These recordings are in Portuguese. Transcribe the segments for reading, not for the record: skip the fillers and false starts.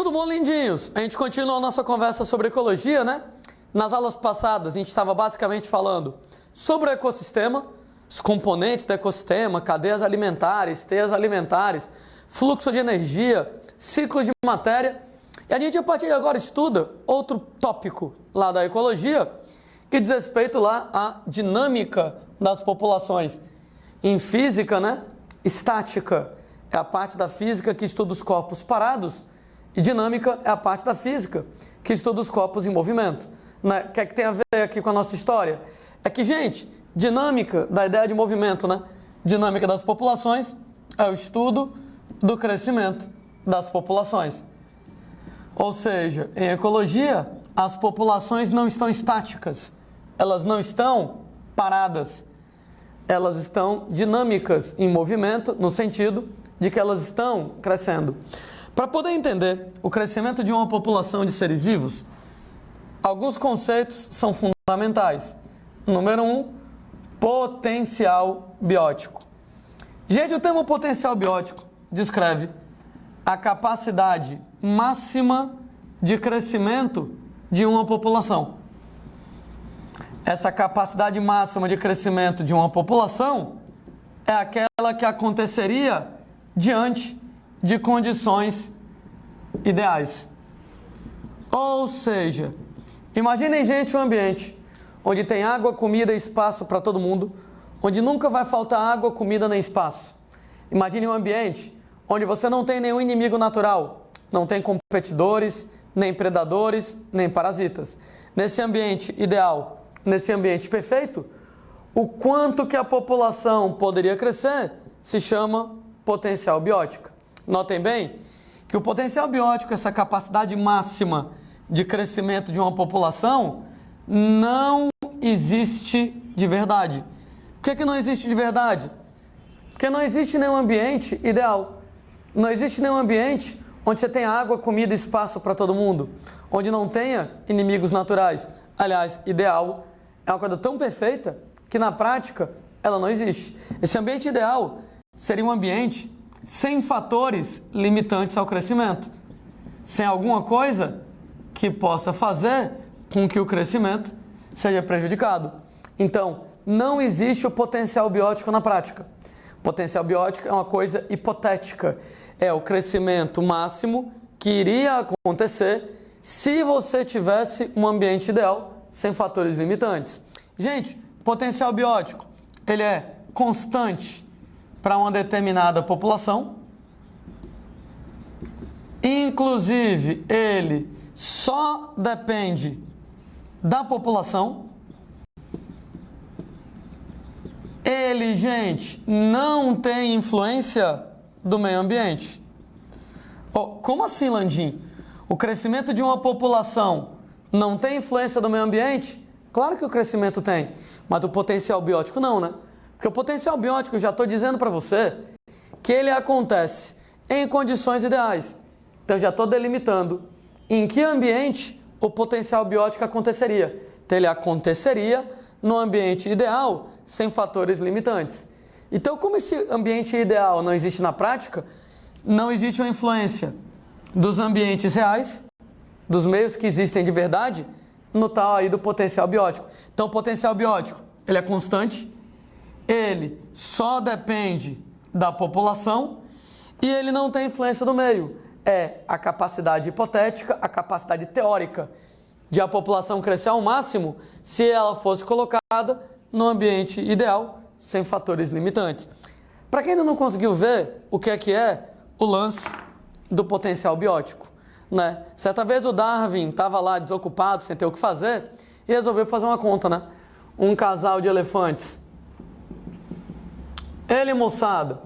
Tudo bom, lindinhos? A gente continua a nossa conversa sobre ecologia, né? Nas aulas passadas, a gente estava basicamente falando sobre o ecossistema, os componentes do ecossistema, cadeias alimentares, teias alimentares, fluxo de energia, ciclo de matéria. E a gente, a partir de agora, estuda outro tópico lá da ecologia, que diz respeito lá à dinâmica das populações. Em física, né? Estática é a parte da física que estuda os corpos parados, e dinâmica é a parte da física que estuda os corpos em movimento. Né? O que é que tem a ver aqui com a nossa história? É que, gente, dinâmica da ideia de movimento, né? Dinâmica das populações é o estudo do crescimento das populações. Ou seja, em ecologia, as populações não estão estáticas, elas não estão paradas, elas estão dinâmicas em movimento, no sentido de que elas estão crescendo. Para poder entender o crescimento de uma população de seres vivos, alguns conceitos são fundamentais. Número 1, potencial biótico. Gente, o termo potencial biótico descreve a capacidade máxima de crescimento de uma população. Essa capacidade máxima de crescimento de uma população é aquela que aconteceria diante de condições ideais. Ou seja, imaginem, gente, um ambiente onde tem água, comida e espaço para todo mundo, onde nunca vai faltar água, comida nem espaço. Imagine um ambiente onde você não tem nenhum inimigo natural, não tem competidores, nem predadores, nem parasitas. Nesse ambiente ideal, nesse ambiente perfeito, o quanto que a população poderia crescer se chama potencial biótico. Notem bem que o potencial biótico, essa capacidade máxima de crescimento de uma população, não existe de verdade. Por que não existe de verdade? Porque não existe nenhum ambiente ideal. Não existe nenhum ambiente onde você tenha água, comida e espaço para todo mundo, onde não tenha inimigos naturais. Aliás, ideal é uma coisa tão perfeita que na prática ela não existe. Esse ambiente ideal seria um ambiente sem fatores limitantes ao crescimento, sem alguma coisa que possa fazer com que o crescimento seja prejudicado. Então, não existe o potencial biótico na prática. O potencial biótico é uma coisa hipotética, é o crescimento máximo que iria acontecer se você tivesse um ambiente ideal sem fatores limitantes. Gente, potencial biótico, ele é constante para uma determinada população. Inclusive, ele só depende da população. Ele, gente, não tem influência do meio ambiente. Oh, como assim, Landim? O crescimento de uma população não tem influência do meio ambiente? Claro que o crescimento tem, mas o potencial biótico não, né? Porque o potencial biótico, eu já estou dizendo para você, que ele acontece em condições ideais. Então, já estou delimitando em que ambiente o potencial biótico aconteceria. Então, ele aconteceria no ambiente ideal, sem fatores limitantes. Então, como esse ambiente ideal não existe na prática, não existe uma influência dos ambientes reais, dos meios que existem de verdade, no tal aí do potencial biótico. Então, o potencial biótico, ele é constante, ele só depende da população e ele não tem influência do meio. É a capacidade hipotética, a capacidade teórica de a população crescer ao máximo se ela fosse colocada no ambiente ideal, sem fatores limitantes. Para quem ainda não conseguiu ver o que é o lance do potencial biótico, né? Certa vez o Darwin estava lá desocupado, sem ter o que fazer, e resolveu fazer uma conta, né? Um casal de elefantes. Ele, moçada,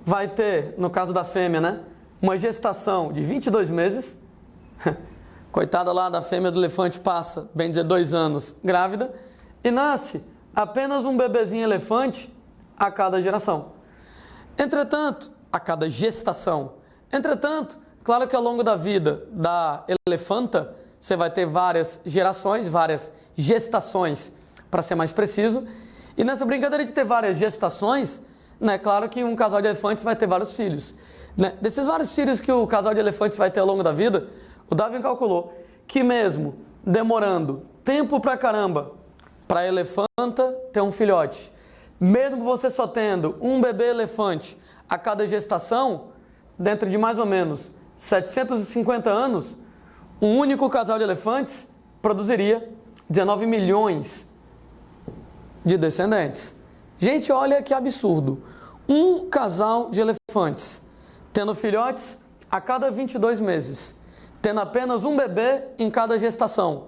vai ter, no caso da fêmea, né? Uma gestação de 22 meses. Coitada lá da fêmea do elefante, passa, bem dizer, 2 anos grávida, e nasce apenas um bebezinho elefante a cada geração. Entretanto, a cada gestação. Entretanto, claro que ao longo da vida da elefanta, você vai ter várias gerações, várias gestações, para ser mais preciso. E nessa brincadeira de ter várias gestações, né, claro que um casal de elefantes vai ter vários filhos. Né? Desses vários filhos que o casal de elefantes vai ter ao longo da vida, o Darwin calculou que mesmo demorando tempo pra caramba para a elefanta ter um filhote, mesmo você só tendo um bebê elefante a cada gestação, dentro de mais ou menos 750 anos, um único casal de elefantes produziria 19 milhões de descendentes. Gente, olha que absurdo. Um casal de elefantes tendo filhotes a cada 22 meses, tendo apenas um bebê em cada gestação.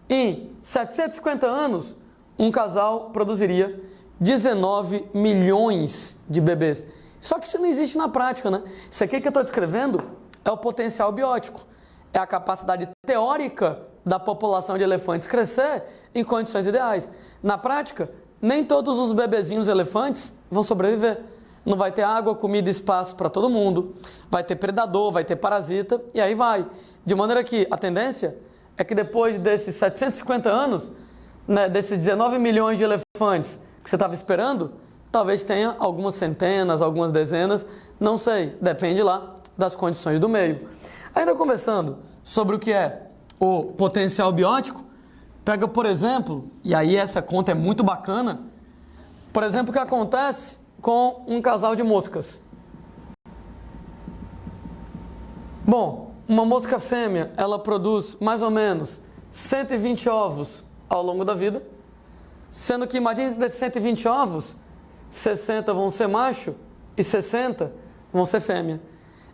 Em 750 anos, um casal produziria 19 milhões de bebês. Só que isso não existe na prática, né? Isso aqui que eu estou descrevendo é o potencial biótico. É a capacidade teórica da população de elefantes crescer em condições ideais. Na prática, nem todos os bebezinhos elefantes vão sobreviver. Não vai ter água, comida e espaço para todo mundo. Vai ter predador, vai ter parasita e aí vai. De maneira que a tendência é que depois desses 750 anos, né, desses 19 milhões de elefantes que você estava esperando, talvez tenha algumas centenas, algumas dezenas, não sei, depende lá das condições do meio. Ainda conversando sobre o que é o potencial biótico, pega, por exemplo, e aí essa conta é muito bacana, por exemplo, o que acontece com um casal de moscas. Bom, uma mosca fêmea, ela produz mais ou menos 120 ovos ao longo da vida, sendo que, imagine, desses 120 ovos, 60 vão ser macho e 60 vão ser fêmea.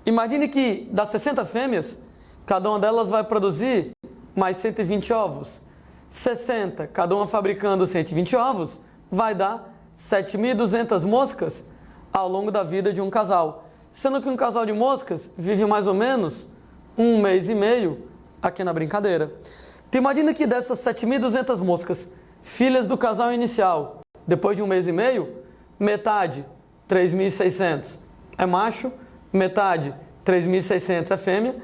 Imagine que das 60 fêmeas, cada uma delas vai produzir mais 120 ovos. 60, cada uma fabricando 120 ovos, vai dar 7.200 moscas ao longo da vida de um casal. Sendo que um casal de moscas vive mais ou menos 1 mês e meio aqui na brincadeira. Então imagina que dessas 7.200 moscas, filhas do casal inicial, depois de 1 mês e meio, metade, 3.600 é macho, metade, 3.600 é fêmea.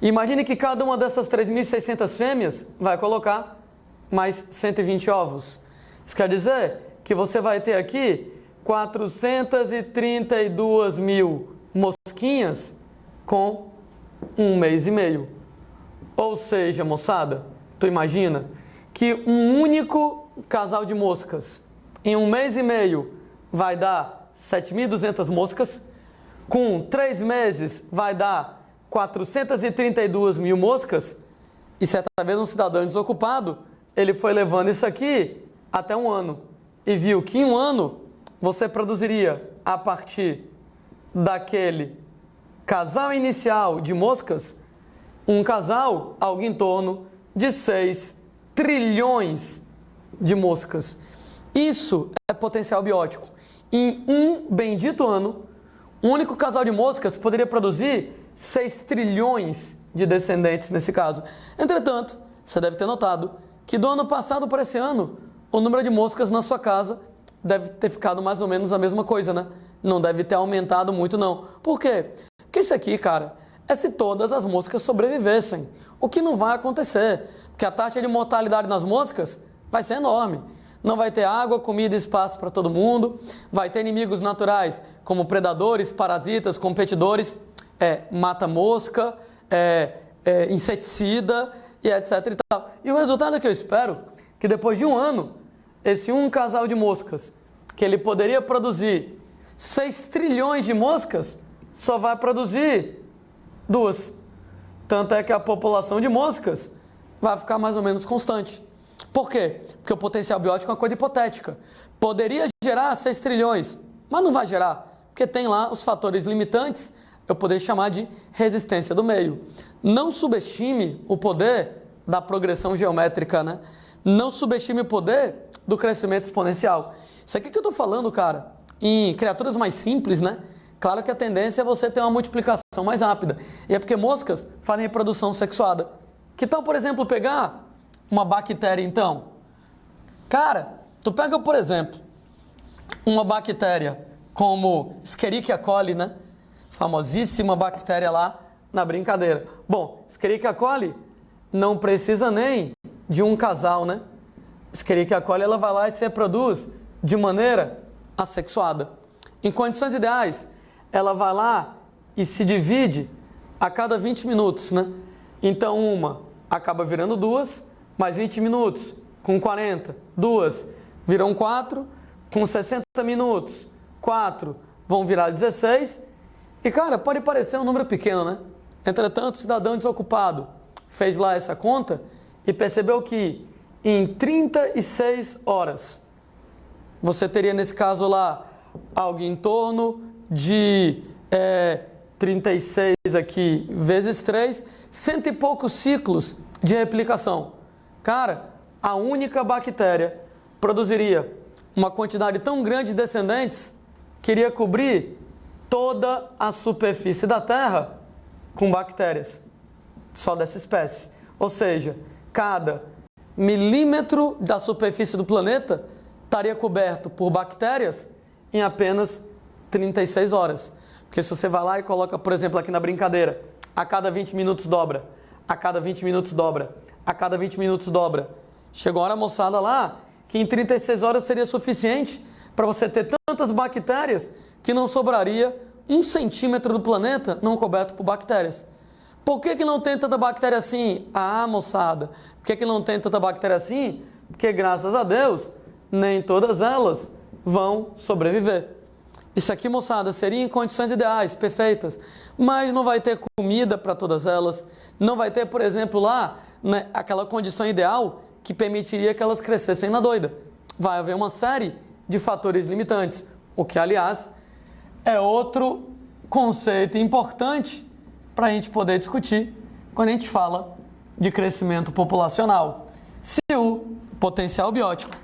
E imagine que cada uma dessas 3.600 fêmeas vai colocar mais 120 ovos. Isso quer dizer que você vai ter aqui 432 mil mosquinhas com 1 mês e meio. Ou seja, moçada, tu imagina que um único casal de moscas em 1 mês e meio vai dar 7.200 moscas, com 3 meses vai dar 432 mil moscas, e certa vez um cidadão desocupado, ele foi levando isso aqui até 1 ano, e viu que em 1 ano você produziria, a partir daquele casal inicial de moscas, um casal algo em torno de 6 trilhões de moscas. Isso é potencial biótico. Em um bendito ano, um único casal de moscas poderia produzir 6 trilhões de descendentes nesse caso. Entretanto, você deve ter notado que do ano passado para esse ano, o número de moscas na sua casa deve ter ficado mais ou menos a mesma coisa, né? Não deve ter aumentado muito, não. Por quê? Porque isso aqui, cara, é se todas as moscas sobrevivessem. O que não vai acontecer, porque a taxa de mortalidade nas moscas vai ser enorme. Não vai ter água, comida e espaço para todo mundo, vai ter inimigos naturais, como predadores, parasitas, competidores, mata-mosca, inseticida e etc e tal. E o resultado é que eu espero que depois de 1 ano, esse um casal de moscas, que ele poderia produzir 6 trilhões de moscas, só vai produzir 2. Tanto é que a população de moscas vai ficar mais ou menos constante. Por quê? Porque o potencial biótico é uma coisa hipotética. Poderia gerar 6 trilhões, mas não vai gerar, porque tem lá os fatores limitantes, eu poderia chamar de resistência do meio. Não subestime o poder da progressão geométrica, né? Não subestime o poder do crescimento exponencial. Isso aqui que eu estou falando, cara, em criaturas mais simples, né? Claro que a tendência é você ter uma multiplicação mais rápida. E é porque moscas fazem reprodução sexuada. Que tal, por exemplo, pegar uma bactéria, então? Cara, tu pega, por exemplo, uma bactéria como Escherichia coli, né? Famosíssima bactéria lá na brincadeira. Bom, Escherichia coli não precisa nem de um casal, né? Escherichia coli, ela vai lá e se reproduz de maneira assexuada. Em condições ideais, ela vai lá e se divide a cada 20 minutos, né? Então uma acaba virando 2, mais 20 minutos, com 40, 2 viram 4, com 60 minutos, 4 vão virar 16. E cara, pode parecer um número pequeno, né? Entretanto, o cidadão desocupado fez lá essa conta e percebeu que em 36 horas você teria nesse caso lá algo em torno de 36 aqui vezes 3, cento e poucos ciclos de replicação. Cara, a única bactéria produziria uma quantidade tão grande de descendentes que iria cobrir toda a superfície da Terra com bactérias, só dessa espécie. Ou seja, cada milímetro da superfície do planeta estaria coberto por bactérias em apenas 36 horas. Porque se você vai lá e coloca, por exemplo, aqui na brincadeira, a cada 20 minutos dobra, a cada 20 minutos dobra, a cada 20 minutos dobra. Chegou a hora, moçada, lá, que em 36 horas seria suficiente para você ter tantas bactérias que não sobraria 1 centímetro do planeta não coberto por bactérias. Por que não tem tanta bactéria assim? Ah, moçada, por que não tem tanta bactéria assim? Porque, graças a Deus, nem todas elas vão sobreviver. Isso aqui, moçada, seria em condições ideais, perfeitas, mas não vai ter comida para todas elas, não vai ter, por exemplo, lá, né, aquela condição ideal que permitiria que elas crescessem na doida. Vai haver uma série de fatores limitantes, o que, aliás, é outro conceito importante para a gente poder discutir quando a gente fala de crescimento populacional. Se o potencial biótico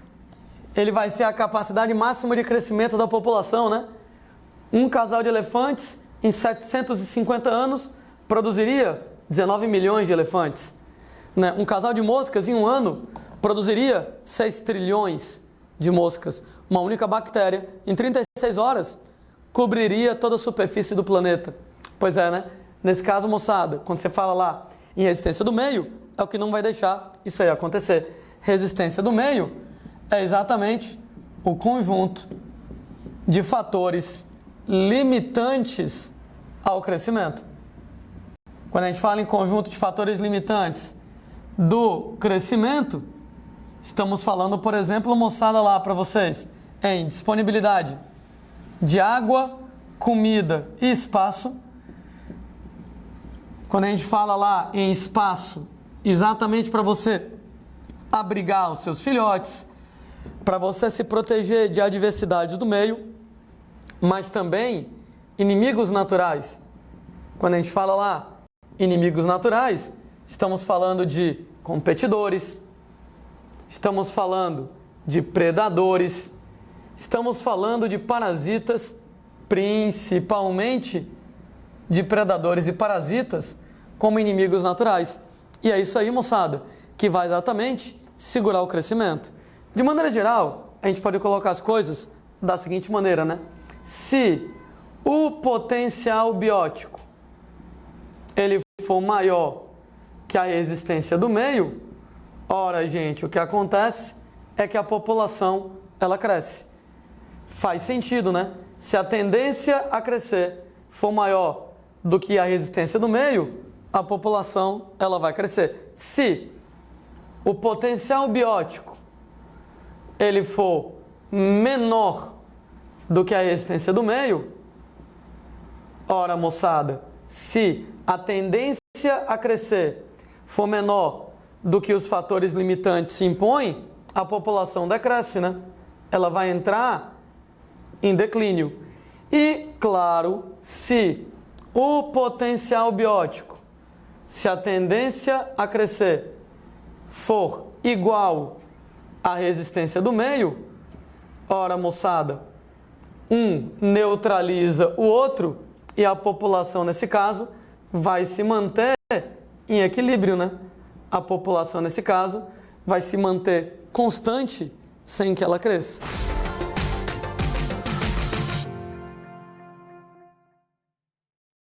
ele vai ser a capacidade máxima de crescimento da população, né? Um casal de elefantes, em 750 anos, produziria 19 milhões de elefantes. Né? Um casal de moscas, em um ano, produziria 6 trilhões de moscas. Uma única bactéria, em 36 horas, cobriria toda a superfície do planeta. Pois é, né? Nesse caso, moçada, quando você fala lá em resistência do meio, é o que não vai deixar isso aí acontecer. Resistência do meio é exatamente o conjunto de fatores limitantes ao crescimento. Quando a gente fala em conjunto de fatores limitantes do crescimento, estamos falando, por exemplo, moçada lá para vocês, em disponibilidade de água, comida e espaço. Quando a gente fala lá em espaço, exatamente para você abrigar os seus filhotes, para você se proteger de adversidades do meio, mas também inimigos naturais. Quando a gente fala lá inimigos naturais, estamos falando de competidores, estamos falando de predadores, estamos falando de parasitas, principalmente de predadores e parasitas como inimigos naturais. E é isso aí, moçada, que vai exatamente segurar o crescimento. De maneira geral, a gente pode colocar as coisas da seguinte maneira, né? Se o potencial biótico ele for maior que a resistência do meio, ora, gente, o que acontece é que a população ela cresce. Faz sentido, né? Se a tendência a crescer for maior do que a resistência do meio, a população ela vai crescer. Se o potencial biótico ele for menor do que a resistência do meio, ora, moçada, se a tendência a crescer for menor do que os fatores limitantes se impõem, a população decresce, né? Ela vai entrar em declínio. E, claro, se o potencial biótico, se a tendência a crescer for igual à resistência do meio, ora, moçada, um neutraliza o outro e a população, nesse caso, vai se manter em equilíbrio, né? A população, nesse caso, vai se manter constante sem que ela cresça.